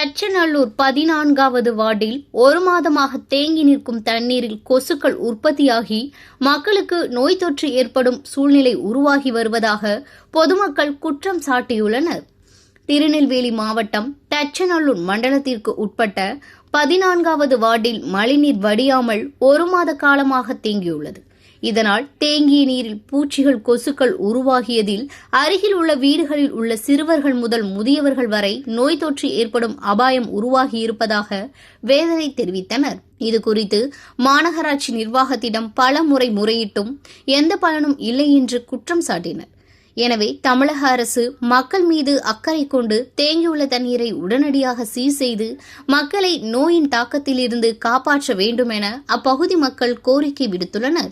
தச்சநல்லூர் 14வது வார்டில் ஒரு மாதமாக தேங்கி நிற்கும் தண்ணீரில் கொசுக்கள் உற்பத்தியாகி மக்களுக்கு நோய் தொற்று ஏற்படும் சூழ்நிலை உருவாகி வருவதாக பொதுமக்கள் குற்றம் சாட்டியுள்ளனர். திருநெல்வேலி மாவட்டம் தச்சநல்லூர் மண்டலத்திற்கு உட்பட்ட 14வது வார்டில் மழைநீர் வடியாமல் ஒரு மாத காலமாக தேங்கியுள்ளது. இதனால் தேங்கிய நீரில் பூச்சிகள், கொசுக்கள் உருவாகியதில் அருகில் உள்ள வீடுகளில் உள்ள சிறுவர்கள் முதல் முதியவர்கள் வரை நோய் தொற்று ஏற்படும் அபாயம் உருவாகியிருப்பதாக வேதனை தெரிவித்தனர். இதுகுறித்து மாநகராட்சி நிர்வாகத்திடம் பல முறை முறையிட்டும் எந்த பலனும் இல்லை என்று குற்றம் சாட்டினர். எனவே தமிழக அரசு மக்கள் மீது அக்கறை கொண்டு தேங்கியுள்ள தண்ணீரை உடனடியாக சீர் செய்து மக்களை நோயின் தாக்கத்திலிருந்து காப்பாற்ற வேண்டும் என அப்பகுதி மக்கள் கோரிக்கை விடுத்துள்ளனர்.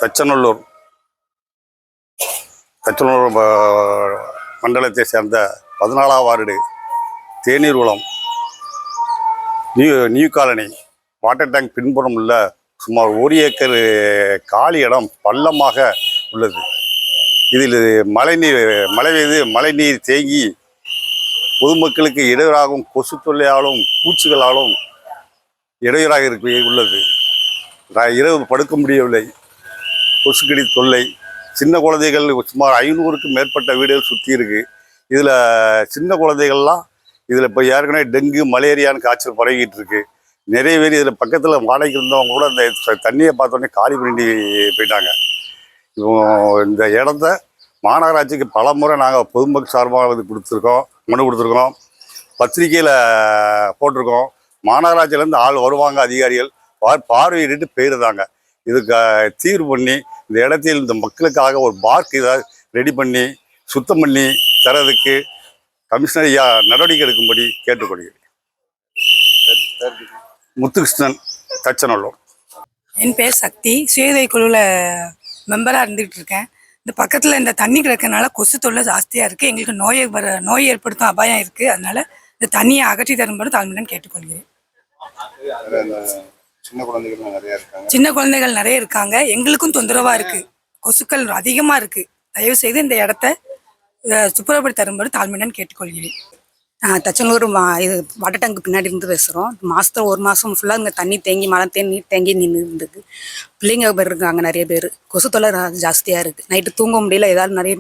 தச்சநல்லூர் மண்டலத்தை சேர்ந்த 14வது ward Theneerkulam new colony water tank பின்புறம் உள்ள சுமார் 1 ஏக்கர் காலி இடம் பள்ளமாக உள்ளது. இதில் மழை நீர் தேங்கி பொதுமக்களுக்கு இடையூறாகவும் கொசு தொல்லையாலும் பூச்சிகளாலும் இடையூறாக உள்ளது. இரவு படுக்க முடியவில்லை. கொசுக்கடி தொல்லை. சின்ன குழந்தைகள் சுமார் 500க்கும் மேற்பட்ட வீடுகள் சுற்றி இருக்கு. இதில் சின்ன குழந்தைகள்லாம் இதில் இப்போ ஏற்கனவே டெங்கு, மலேரியான்னு காய்ச்சல் பரவிக்கிட்டு இருக்கு. நிறைய பேர் இதில் பக்கத்தில் வாடகைக்கு இருந்தவங்க கூட அந்த தண்ணியை பார்த்தோன்னே காலி பண்ணி போயிட்டாங்க. இந்த இடத்த மாநகராட்சிக்கு பல முறை நாங்கள் பொதுமக்கள் சார்பாக மனு கொடுத்துருக்கோம், பத்திரிகையில் போட்டிருக்கோம். மாநகராட்சியிலேருந்து ஆள் வருவாங்க, அதிகாரிகள் பார்வையிட்டு போயிடுதாங்க. இதுக்கு தீர்வு பண்ணி இந்த இடத்தில் இந்த மக்களுக்காக ஒரு பார்க் இதாக ரெடி பண்ணி சுத்தம் பண்ணி தரதுக்கு கமிஷனர் ஐயா நடவடிக்கை எடுக்கும்படி கேட்டுக்கொள்கிறேன். முத்துகிருஷ்ணன், தச்சநல்லூர். என் பேர் சக்தி. சுயதை குழுவில் மெம்பராக இருந்துகிட்டு இருக்கேன். இந்த பக்கத்தில் இந்த தண்ணி கிடக்கிறதுனால கொசு தொல்லை ஜாஸ்தியாக இருக்குது. எங்களுக்கு நோய் ஏற்படுத்தும் அபாயம் இருக்குது. அதனால இந்த தண்ணியை அகற்றி தரும்படி தாழ்மையுடன் கேட்டுக்கொள்கிறேன். சின்ன குழந்தைகள் நிறைய இருக்காங்க. எங்களுக்கும் தொந்தரவாக இருக்குது. கொசுக்கள் அதிகமாக இருக்குது. தயவு செய்து இந்த இடத்த சுப்புறப்படுத்தி தரும்படி தாழ்மையுடன் கேட்டுக்கொள்கிறேன். தச்சநல்லூர் இது வாட்டர் டேங்க் பின்னாடி இருந்து பேசுகிறோம். மாதத்தில் 1 மாதம் ஃபுல்லாக இங்கே தண்ணி தேங்கி நீர் தேங்கி நின்று இருந்தது. பிள்ளைங்க பேர் இருக்காங்க, நிறைய பேர். கொசு தொல்லை ஜாஸ்தியாக இருக்குது. நைட்டு தூங்க முடியல. ஏதாவது நிறைய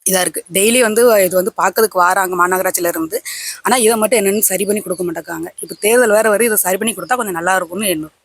இதாக இருக்குது. டெய்லி இது பார்க்கறதுக்கு வராங்க மாநகராட்சியிலேருந்து. ஆனால் இதை மட்டும் என்னென்னு சரி பண்ணி கொடுக்க மாட்டேங்காங்க. இப்போ தேர்தல் வேறு இதை சரி பண்ணி கொடுத்தா கொஞ்சம் நல்லா இருக்கும்னு எண்ணம்.